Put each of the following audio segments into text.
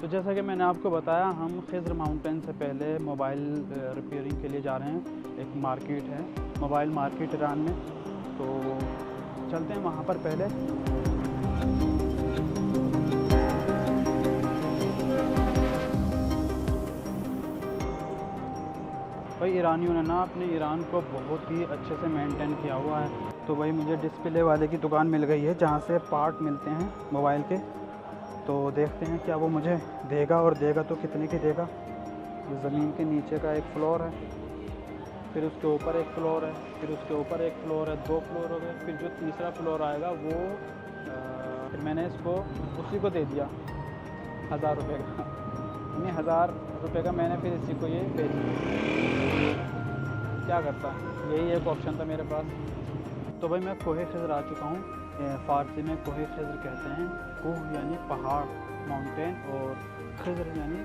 तो जैसा कि मैंने आपको बताया, हम खिज़र माउंटेन से पहले मोबाइल रिपेयरिंग के लिए जा रहे हैं। एक मार्केट है, मोबाइल मार्केट ईरान में, तो चलते हैं वहाँ पर पहले। भाई ईरानियों ने ना अपने ईरान को बहुत ही अच्छे से मेंटेन किया हुआ है। तो भाई मुझे डिस्प्ले वाले की दुकान मिल गई है जहाँ से पार्ट मिलते हैं मोबाइल के। तो देखते हैं क्या वो मुझे देगा, और देगा तो कितने की देगा। ये ज़मीन के नीचे का एक फ्लोर है, फिर उसके ऊपर एक फ्लोर है, फिर उसके ऊपर एक फ्लोर है, 2 फ्लोर हो गए। फिर जो तीसरा फ्लोर आएगा वो फिर मैंने इसको उसी को दे दिया 1000 रुपये का। यानी 1000 रुपये का मैंने फिर इसी को ये बेच दिया। क्या करता, यही एक ऑप्शन था मेरे पास। तो भाई मैं कोहे खिज़र आ चुका हूँ। फ़ारसी में कोहे खिज़र कहते हैं। कोह यानी पहाड़, माउंटेन, और खिज़र यानी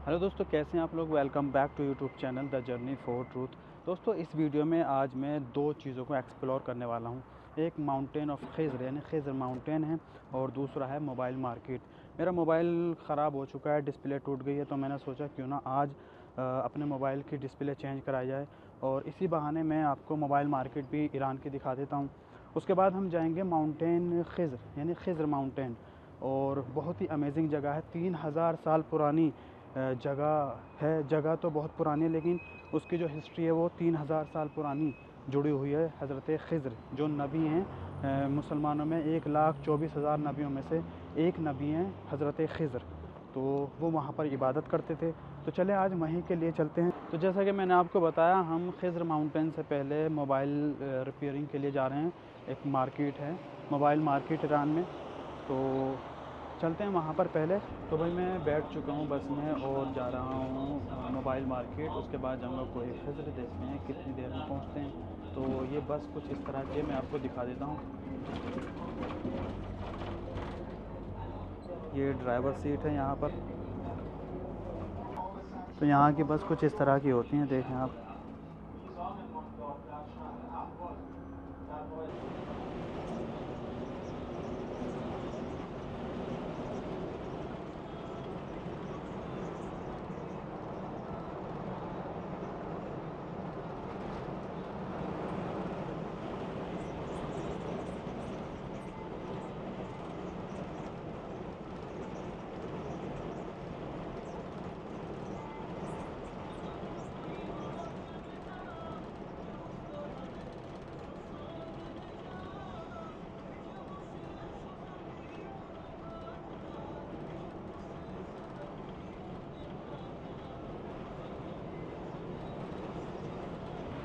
हेलो दोस्तों, कैसे हैं आप लोग। Welcome back to YouTube channel the journey for truth. दोस्तों इस वीडियो में आज मैं 2 चीज़ों को एक्सप्लोर करने वाला हूं। एक माउंटेन ऑफ खिज़र यानी खिज़र माउंटेन है, और दूसरा है मोबाइल मार्केट। मेरा मोबाइल ख़राब हो चुका है, डिस्प्ले टूट गई है, तो मैंने सोचा क्यों ना आज अपने मोबाइल की डिस्प्ले चेंज कराई जाए, और इसी बहाने मैं आपको मोबाइल मार्केट भी ईरान की दिखा देता हूँ। उसके बाद हम जाएंगे माउंटेन खिज़र यानी खिज़र माउंटेन, और बहुत ही अमेजिंग जगह है। 3000 साल पुरानी जगह है। जगह तो बहुत पुरानी है, लेकिन उसकी जो हिस्ट्री है वो 3000 साल पुरानी जुड़ी हुई है। हज़रत खिज़र जो नबी हैं, मुसलमानों में 1,24,000 नबियों में से एक नबी हैं हज़रत खिज़र, तो वो वहाँ पर इबादत करते थे। तो चले आज वहीं के लिए चलते हैं। तो जैसा कि मैंने आपको बताया, हम खिज़र माउंटेन से पहले मोबाइल रिपेयरिंग के लिए जा रहे हैं। एक मार्केट है, मोबाइल मार्केट ईरान में, तो चलते हैं वहाँ पर पहले। तो भाई मैं बैठ चुका हूँ बस में और जा रहा हूँ मोबाइल मार्केट। उसके बाद जाऊँगा कोहे खिज़र, देखते हैं कितनी देर में पहुँचते हैं। तो ये बस कुछ इस तरह की है, मैं आपको दिखा देता हूँ। ये ड्राइवर सीट है यहाँ पर। तो यहाँ की बस कुछ इस तरह की होती हैं, देखें आप।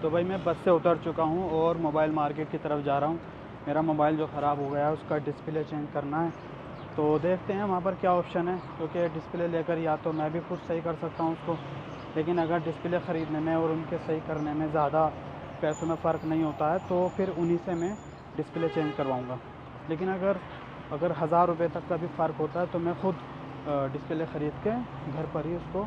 तो भाई मैं बस से उतर चुका हूँ और मोबाइल मार्केट की तरफ जा रहा हूँ। मेरा मोबाइल जो ख़राब हो गया है उसका डिस्प्ले चेंज करना है। तो देखते हैं वहाँ पर क्या ऑप्शन है, क्योंकि डिस्प्ले लेकर या तो मैं भी खुद सही कर सकता हूँ उसको, लेकिन अगर डिस्प्ले ख़रीदने में और उनके सही करने में ज़्यादा पैसों में फ़र्क नहीं होता है तो फिर उन्हीं से मैं डिस्प्ले चेंज करवाऊँगा। लेकिन अगर 1000 रुपये तक का भी फ़र्क होता है तो मैं ख़ुद डिस्प्ले ख़रीद के घर पर ही उसको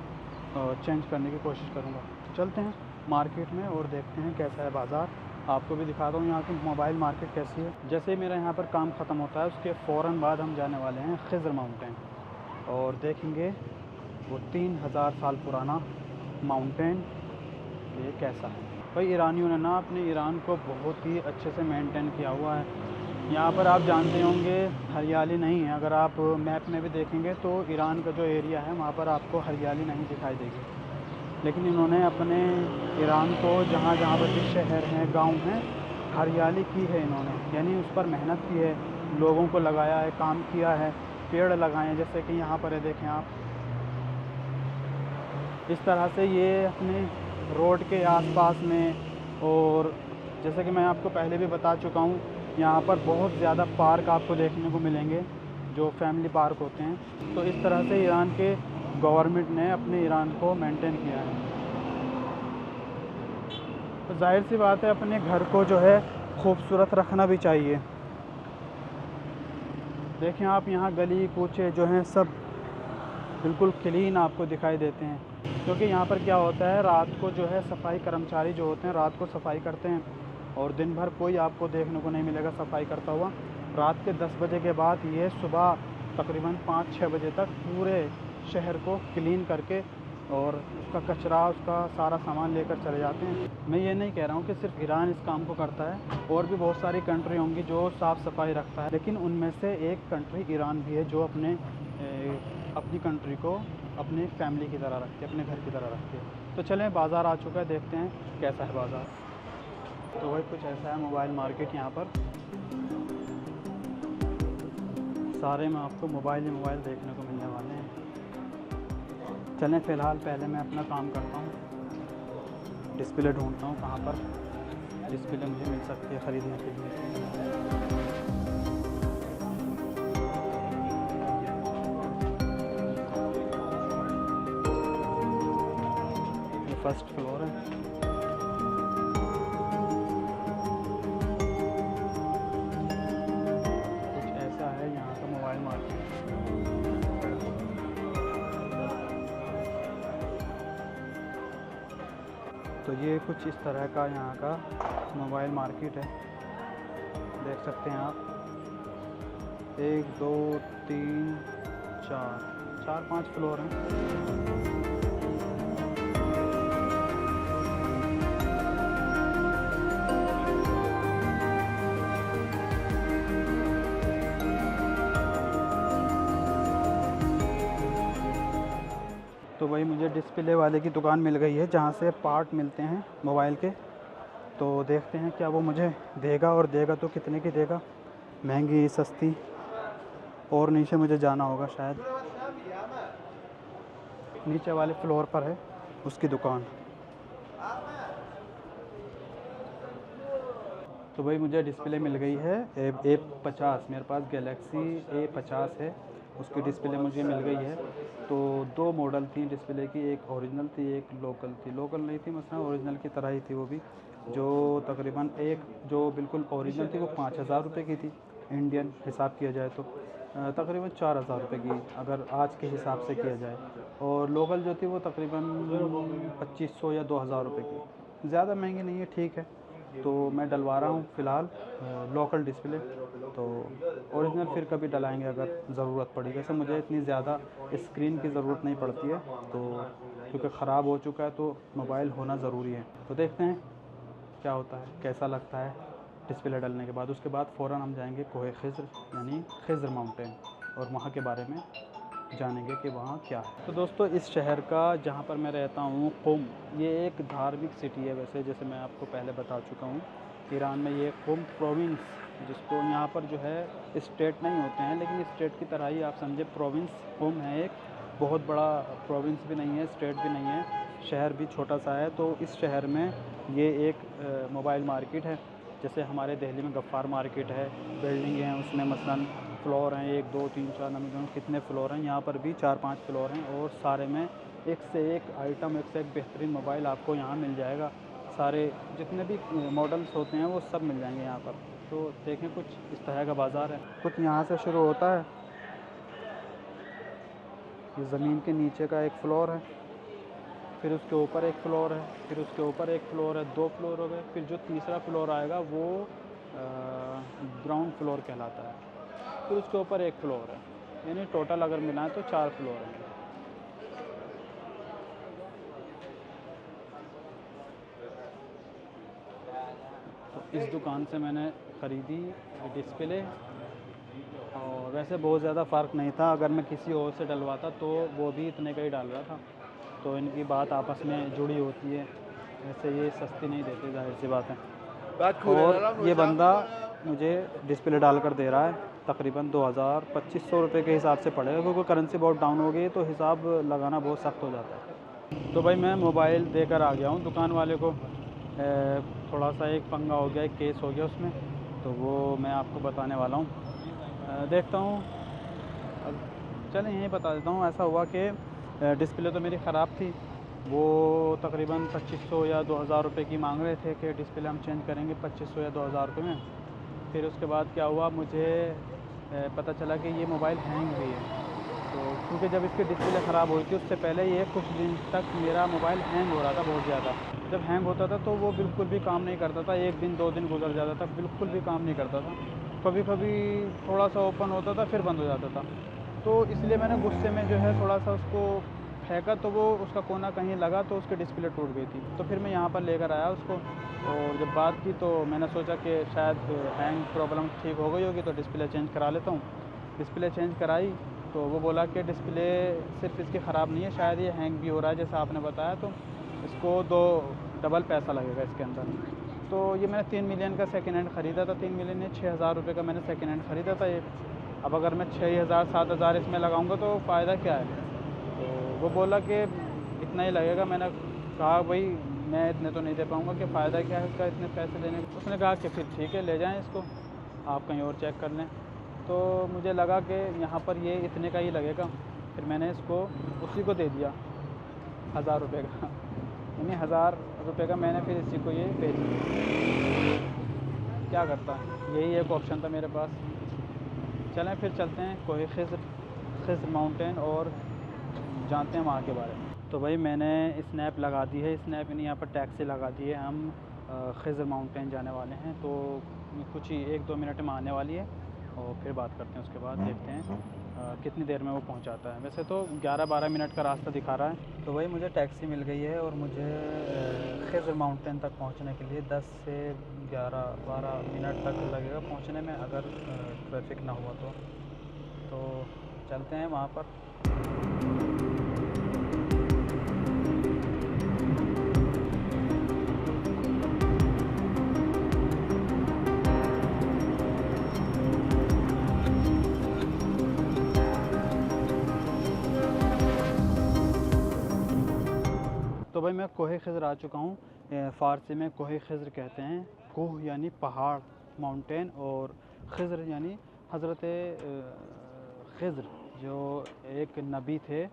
चेंज करने की कोशिश करूँगा। तो चलते हैं मार्केट में और देखते हैं कैसा है बाज़ार। आपको भी दिखाता हूँ यहाँ की मोबाइल मार्केट कैसी है। जैसे ही मेरा यहाँ पर काम ख़त्म होता है उसके फ़ौरन बाद हम जाने वाले हैं खिज़र माउंटेन, और देखेंगे वो 3000 साल पुराना माउंटेन ये कैसा है। भाई ईरानियों ने ना अपने ईरान को बहुत ही अच्छे से मेंटेन किया हुआ है। यहाँ पर आप जानते होंगे हरियाली नहीं है। अगर आप मैप में भी देखेंगे तो ईरान का जो एरिया है वहाँ पर आपको हरियाली नहीं दिखाई देगी, लेकिन इन्होंने अपने ईरान को जहाँ जहाँ पर भी शहर हैं, गांव हैं, हरियाली की है इन्होंने। यानी उस पर मेहनत की है, लोगों को लगाया है, काम किया है, पेड़ लगाए हैं। जैसे कि यहाँ पर है, देखें आप, इस तरह से ये अपने रोड के आसपास में। और जैसे कि मैं आपको पहले भी बता चुका हूँ, यहाँ पर बहुत ज़्यादा पार्क आपको देखने को मिलेंगे जो फैमिली पार्क होते हैं। तो इस तरह से ईरान के गवर्नमेंट ने अपने ईरान को मेंटेन किया है। तो जाहिर सी बात है अपने घर को जो है खूबसूरत रखना भी चाहिए। देखें आप यहाँ गली कूचे जो हैं सब बिल्कुल क्लीन आपको दिखाई देते हैं, क्योंकि यहाँ पर क्या होता है, रात को जो है सफाई कर्मचारी जो होते हैं रात को सफाई करते हैं, और दिन भर कोई आपको देखने को नहीं मिलेगा सफाई करता हुआ। रात के 10 बजे के बाद ये सुबह तकरीबन 5-6 बजे तक पूरे शहर को क्लीन करके और उसका कचरा उसका सारा सामान लेकर चले जाते हैं। मैं ये नहीं कह रहा हूँ कि सिर्फ ईरान इस काम को करता है, और भी बहुत सारी कंट्री होंगी जो साफ़ सफाई रखता है, लेकिन उनमें से एक कंट्री ईरान भी है जो अपनी कंट्री को अपनी फैमिली की तरह रखती है, अपने घर की तरह रखती है। तो चलें, बाज़ार आ चुका है, देखते हैं कैसा है बाज़ार। तो वही कुछ ऐसा है मोबाइल मार्केट यहाँ पर। सारे में आपको मोबाइल ही मोबाइल देखने को मिलने वाले हैं। चलें, फ़िलहाल पहले मैं अपना काम करता हूँ, डिस्प्ले ढूंढता हूँ कहाँ पर डिस्प्ले मुझे मिल सकती है ख़रीदने के लिए। फर्स्ट फ्लोर है। कुछ ऐसा है यहाँ का मोबाइल मार्केट। तो ये कुछ इस तरह का यहाँ का मोबाइल मार्केट है, देख सकते हैं आप। 1 2 3 4 5 फ्लोर हैं। तो वही मुझे डिस्प्ले वाले की दुकान मिल गई है जहाँ से पार्ट मिलते हैं मोबाइल के। तो देखते हैं क्या वो मुझे देगा, और देगा तो कितने की देगा, महंगी सस्ती। और नीचे मुझे जाना होगा शायद, नीचे वाले फ्लोर पर है उसकी दुकान। तो भाई मुझे डिस्प्ले मिल गई है A50। मेरे पास गैलेक्सी A50 है, उसकी डिस्प्ले मुझे मिल गई है। तो 2 मॉडल थी डिस्प्ले की, एक ओरिजिनल थी एक लोकल थी। लोकल नहीं थी, मतलब ओरिजिनल की तरह ही थी वो भी, जो तकरीबन एक जो बिल्कुल ओरिजिनल थी वो 5000 रुपये की थी, इंडियन हिसाब किया जाए तो तकरीबन 4000 रुपये की अगर आज के हिसाब से किया जाए। और लोकल जो थी वो तकरीबन 2500 या 2000 रुपये की, ज़्यादा महंगी नहीं है, ठीक है। तो मैं डलवा रहा हूँ फ़िलहाल लोकल डिस्प्ले। तो ओरिजिनल फिर कभी डलाएंगे अगर ज़रूरत पड़ी। वैसे मुझे इतनी ज़्यादा स्क्रीन की ज़रूरत नहीं पड़ती है, तो क्योंकि ख़राब हो चुका है तो मोबाइल होना ज़रूरी है। तो देखते हैं क्या होता है, कैसा लगता है डिस्प्ले डलने के बाद। उसके बाद फ़ौरन हम जाएंगे कोहे खिज़्र यानी खिज़्र माउंटेन, और वहाँ के बारे में जानेंगे कि वहाँ क्या है। तो दोस्तों, इस शहर का जहाँ पर मैं रहता हूँ कुम, ये एक धार्मिक सिटी है। वैसे जैसे मैं आपको पहले बता चुका हूँ, ईरान में ये कुम प्रोविंस, जिसको यहाँ पर जो है स्टेट नहीं होते हैं, लेकिन स्टेट की तरह ही आप समझे प्रोविंस कुम है। एक बहुत बड़ा प्रोविंस भी नहीं है, स्टेट भी नहीं है, शहर भी छोटा सा है। तो इस शहर में ये एक मोबाइल मार्केट है। जैसे हमारे दिल्ली में गफ़्फ़ार मार्केट है, बिल्डिंग हैं उसमें मसलन फ्लोर हैं 1 2 3 4 नंबर कितने फ्लोर हैं, यहाँ पर भी 4-5 फ्लोर हैं, और सारे में एक से एक आइटम, एक से एक बेहतरीन मोबाइल आपको यहाँ मिल जाएगा। सारे जितने भी मॉडल्स होते हैं वो सब मिल जाएंगे यहाँ पर। तो देखें, कुछ इस तरह का बाज़ार है। कुछ यहाँ से शुरू होता है, ये ज़मीन के नीचे का एक फ्लोर है, फिर उसके ऊपर एक फ्लोर है, फिर उसके ऊपर एक फ्लोर है, 2 फ्लोर हो गए। फिर जो तीसरा फ्लोर आएगा वो ग्राउंड फ्लोर कहलाता है। फिर उसके ऊपर एक फ्लोर है, यानी टोटल अगर मिलाएं तो 4 फ्लोर हैं। तो इस दुकान से मैंने ख़रीदी डिस्प्ले, और वैसे बहुत ज़्यादा फ़र्क नहीं था। अगर मैं किसी और से डलवाता तो वो भी इतने का ही डाल रहा था। तो इनकी बात आपस में जुड़ी होती है, वैसे ये सस्ती नहीं देते, जाहिर सी बात है। और ये बंदा मुझे डिस्प्ले डाल कर दे रहा है तकरीबन 2500 रुपये के हिसाब से पड़ेगा, क्योंकि करेंसी बहुत डाउन हो गई तो हिसाब लगाना बहुत सख्त हो जाता है। तो भाई मैं मोबाइल देकर आ गया हूँ दुकान वाले को। थोड़ा सा एक पंगा हो गया, एक केस हो गया उसमें, तो वो मैं आपको बताने वाला हूँ। देखता हूँ, अब चलें यहीं बता देता हूँ। ऐसा हुआ कि डिस्प्ले तो मेरी ख़राब थी, वो तकरीबन 2500 या 2000 रुपये की मांग रहे थे कि डिस्प्ले हम चेंज करेंगे 2500 या 2000 रुपये में। फिर उसके बाद क्या हुआ, मुझे पता चला कि ये मोबाइल हैंग भी है। तो क्योंकि जब इसकी डिस्प्ले ख़राब हुई थी उससे पहले ये कुछ दिन तक मेरा मोबाइल हैंग हो रहा था बहुत ज़्यादा। जब हैंग होता था तो वो बिल्कुल भी काम नहीं करता था, 1 दिन 2 दिन गुजर जाता था, बिल्कुल भी काम नहीं करता था। कभी कभी थोड़ा सा ओपन होता था फिर बंद हो जाता था। तो इसलिए मैंने गुस्से में जो है थोड़ा सा उसको फेंका, तो वो उसका कोना कहीं लगा तो उसकी डिस्प्ले टूट गई थी। तो फिर मैं यहाँ पर लेकर आया उसको, और जब बात की तो मैंने सोचा कि शायद हैंग प्रॉब्लम ठीक हो गई होगी तो डिस्प्ले चेंज करा लेता हूँ। डिस्प्ले चेंज कराई तो वो बोला कि डिस्प्ले सिर्फ इसकी ख़राब नहीं है, शायद ये हैंग भी हो रहा है जैसा आपने बताया, तो इसको 2 डबल पैसा लगेगा इसके अंदर। तो ये मैंने 3 मिलियन का सेकेंड हैंड ख़रीदा था, 3 मिलियन 6,000 रुपये का मैंने सेकेंड हैंड ख़रीदा था ये। अब अगर मैं 6,000 7,000 इसमें लगाऊंगा तो फ़ायदा क्या है। तो वो बोला कि इतना ही लगेगा। मैंने कहा भाई मैं इतने तो नहीं दे पाऊँगा, कि फ़ायदा क्या है इसका इतने पैसे देने का। उसने कहा कि फिर ठीक है ले जाएँ इसको, आप कहीं और चेक कर लें। तो मुझे लगा कि यहाँ पर ये इतने का ही लगेगा, फिर मैंने इसको उसी को दे दिया 1,000 रुपये का, यानी 1,000 रुपये का मैंने फिर इसी को ये बेच दिया। क्या करता, यही एक ऑप्शन था मेरे पास। चलें फिर चलते हैं कोहे खिज़र माउंटेन और जानते हैं वहाँ के बारे में। तो भाई मैंने स्नैप लगा दी है, स्नैप यानी यहाँ पर टैक्सी लगा दी है। हम खिज़र माउंटेन जाने वाले हैं, तो कुछ ही 1-2 मिनट में आने वाली है और फिर बात करते हैं। उसके बाद देखते हैं कितनी देर में वो पहुंचाता है। वैसे तो 11-12 मिनट का रास्ता दिखा रहा है। तो भाई मुझे टैक्सी मिल गई है और मुझे खिज़र माउंटेन तक पहुंचने के लिए 10 से 11-12 मिनट तक लगेगा पहुंचने में, अगर ट्रैफिक ना हुआ तो चलते हैं वहाँ पर। तो भाई मैं कोहे खिज़र आ चुका हूँ। फ़ारसी में कोहे खिज़र कहते हैं। कोह यानी पहाड़, माउंटेन, और खिज़र यानी हज़रत खिज़र जो एक नबी थे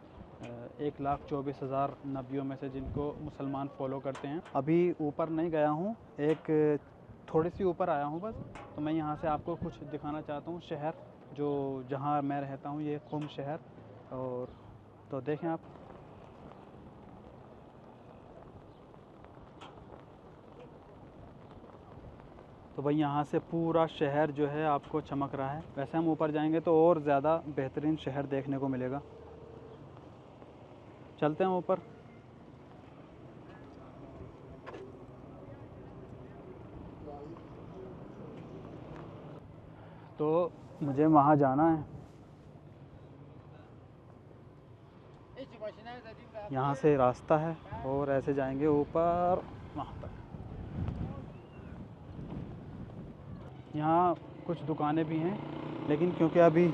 1,24,000 नबियों में से, जिनको मुसलमान फॉलो करते हैं। अभी ऊपर नहीं गया हूँ, एक थोड़ी सी ऊपर आया हूँ बस। तो मैं यहाँ से आपको कुछ दिखाना चाहता हूँ शहर, जो जहाँ मैं रहता हूँ, ये कुम शहर। और तो देखें आप, तो भाई यहाँ से पूरा शहर जो है आपको चमक रहा है। वैसे हम ऊपर जाएंगे तो और ज़्यादा बेहतरीन शहर देखने को मिलेगा। चलते हैं ऊपर। तो मुझे वहाँ जाना है, यहाँ से रास्ता है और ऐसे जाएंगे ऊपर वहाँ तक। यहाँ कुछ दुकानें भी हैं, लेकिन क्योंकि अभी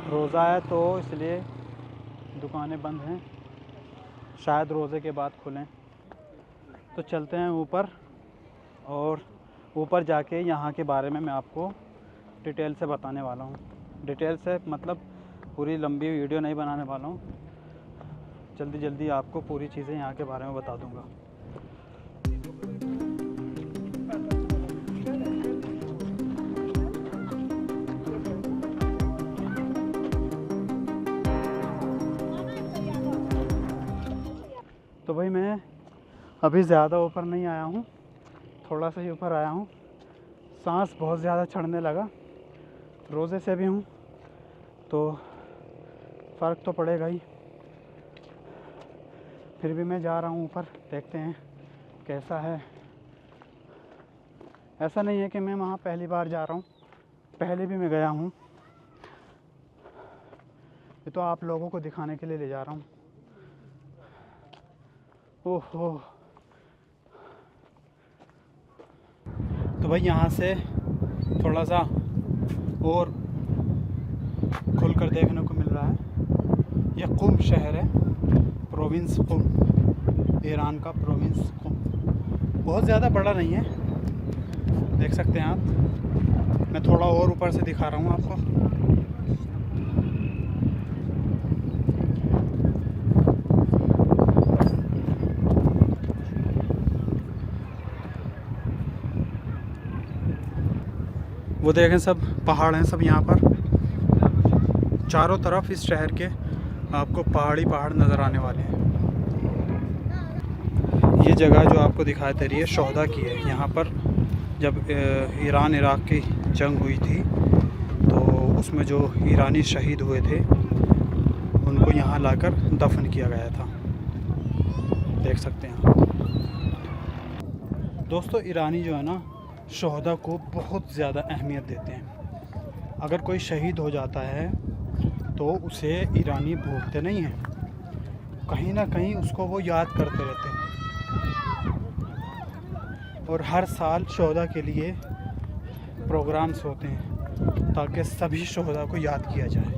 रोज़ा है तो इसलिए दुकानें बंद हैं, शायद रोज़े के बाद खुलें। तो चलते हैं ऊपर, और ऊपर जाके यहाँ के बारे में मैं आपको डिटेल से बताने वाला हूँ। डिटेल से मतलब पूरी लंबी वीडियो नहीं बनाने वाला हूँ, जल्दी जल्दी आपको पूरी चीज़ें यहाँ के बारे में बता दूँगा। तो भाई मैं अभी ज़्यादा ऊपर नहीं आया हूँ, थोड़ा सा ही ऊपर आया हूँ। सांस बहुत ज़्यादा चढ़ने लगा, रोज़े से भी हूँ तो फ़र्क तो पड़ेगा ही। फिर भी मैं जा रहा हूँ ऊपर, देखते हैं कैसा है। ऐसा नहीं है कि मैं वहाँ पहली बार जा रहा हूँ, पहले भी मैं गया हूँ। ये तो आप लोगों को दिखाने के लिए ले जा रहा हूँ। ओहो, तो भाई यहाँ से थोड़ा सा और खुलकर देखने को मिल रहा है। यह कुम शहर है, प्रोविंस कुम, ईरान का प्रोविंस कुम। बहुत ज़्यादा बड़ा नहीं है, देख सकते हैं आप। मैं थोड़ा और ऊपर से दिखा रहा हूँ आपको। वो देखें, सब पहाड़ हैं सब यहाँ पर। चारों तरफ इस शहर के आपको पहाड़ी पहाड़ नज़र आने वाले हैं। ये जगह जो आपको दिखाई दे रही है शोहदा की है। यहाँ पर जब ईरान इराक़ की जंग हुई थी तो उसमें जो ईरानी शहीद हुए थे उनको यहाँ लाकर दफन किया गया था, देख सकते हैं आप। दोस्तों ईरानी जो है ना शोहदा को बहुत ज़्यादा अहमियत देते हैं। अगर कोई शहीद हो जाता है तो उसे ईरानी भूलते नहीं हैं, कहीं ना कहीं उसको वो याद करते रहते हैं। और हर साल शोहदा के लिए प्रोग्राम्स होते हैं ताकि सभी शोहदा को याद किया जाए।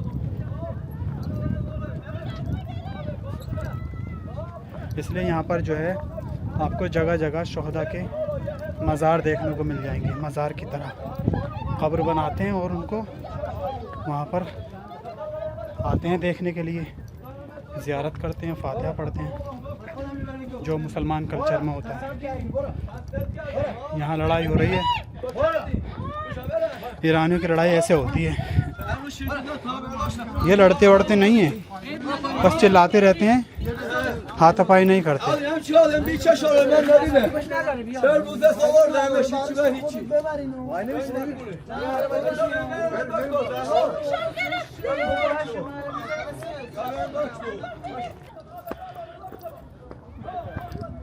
इसलिए यहाँ पर जो है आपको जगह जगह शोहदा के मज़ार देखने को मिल जाएंगे। मज़ार की तरह कब्र बनाते हैं और उनको वहाँ पर आते हैं देखने के लिए, ज़ियारत करते हैं, फातिहा पढ़ते हैं, जो मुसलमान कल्चर में होता है। यहाँ लड़ाई हो रही है, ईरानियों की लड़ाई ऐसे होती है, ये लड़ते वड़ते नहीं हैं, बस चिल्लाते रहते हैं, हाथापाई नहीं करते।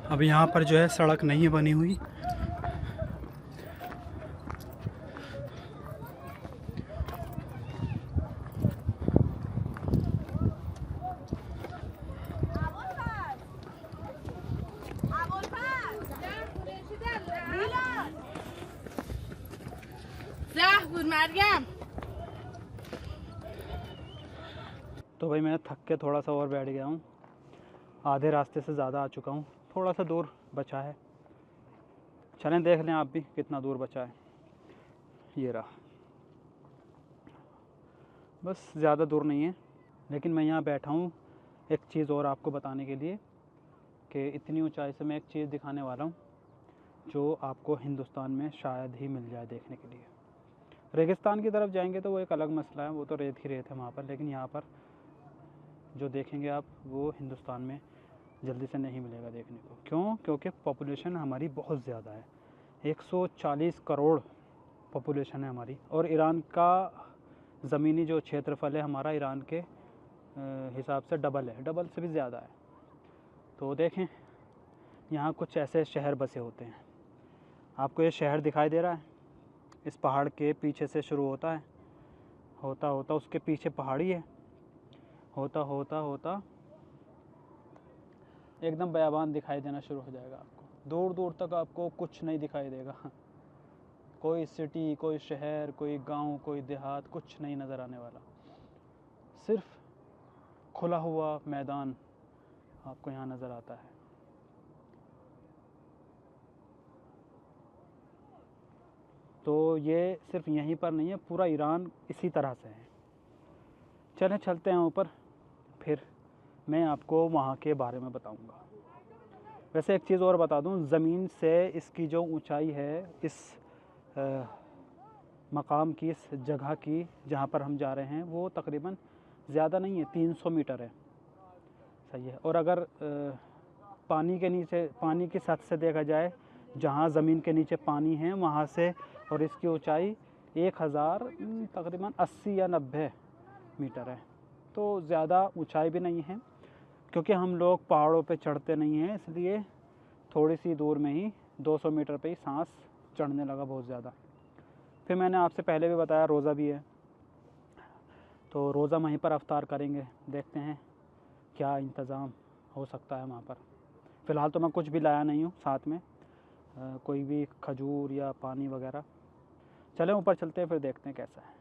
अब यहाँ पर जो है सड़क नहीं है बनी हुई। तो भाई मैं थक के थोड़ा सा और बैठ गया हूँ, आधे रास्ते से ज़्यादा आ चुका हूँ, थोड़ा सा दूर बचा है। चलें देख लें आप भी कितना दूर बचा है। ये रहा, बस ज़्यादा दूर नहीं है। लेकिन मैं यहाँ बैठा हूँ एक चीज़ और आपको बताने के लिए कि इतनी ऊंचाई से मैं एक चीज़ दिखाने वाला हूँ जो आपको हिंदुस्तान में शायद ही मिल जाए देखने के लिए। रेगिस्तान की तरफ जाएंगे तो वो एक अलग मसला है, वो तो रेत ही रेत है वहाँ पर। लेकिन यहाँ पर जो देखेंगे आप वो हिंदुस्तान में जल्दी से नहीं मिलेगा देखने को। क्यों? क्योंकि पॉपुलेशन हमारी बहुत ज़्यादा है, 140 करोड़ पॉपुलेशन है हमारी। और ईरान का ज़मीनी जो क्षेत्रफल है हमारा ईरान के हिसाब से डबल है, डबल से भी ज़्यादा है। तो देखें यहाँ कुछ ऐसे शहर बसे होते हैं। आपको ये शहर दिखाई दे रहा है, इस पहाड़ के पीछे से शुरू होता है, होता होता उसके पीछे पहाड़ी है, होता होता होता एकदम बयाबान दिखाई देना शुरू हो जाएगा। आपको दूर दूर तक आपको कुछ नहीं दिखाई देगा, कोई सिटी, कोई शहर, कोई गांव, कोई देहात, कुछ नहीं नज़र आने वाला। सिर्फ खुला हुआ मैदान आपको यहाँ नज़र आता है। तो ये सिर्फ यहीं पर नहीं है, पूरा ईरान इसी तरह से है। चलें चलते हैं ऊपर, फिर मैं आपको वहाँ के बारे में बताऊँगा। वैसे एक चीज़ और बता दूँ, ज़मीन से इसकी जो ऊंचाई है, इस मकाम की, इस जगह की जहाँ पर हम जा रहे हैं, वो तकरीबन ज़्यादा नहीं है, 300 मीटर है। सही है। और अगर पानी के नीचे, पानी की सतह से देखा जाए, जहाँ ज़मीन के नीचे पानी है वहाँ से, और इसकी ऊंचाई 1000 तकरीबन 80 या 90 मीटर है। तो ज़्यादा ऊंचाई भी नहीं है, क्योंकि हम लोग पहाड़ों पे चढ़ते नहीं हैं, इसलिए थोड़ी सी दूर में ही 200 मीटर पे ही सांस चढ़ने लगा बहुत ज़्यादा। फिर मैंने आपसे पहले भी बताया रोज़ा भी है, तो रोज़ा वहीं पर अफ्तार करेंगे। देखते हैं क्या इंतज़ाम हो सकता है वहाँ पर। फ़िलहाल तो मैं कुछ भी लाया नहीं हूँ साथ में, कोई भी खजूर या पानी वगैरह। चलें ऊपर चलते हैं, फिर देखते हैं कैसा है।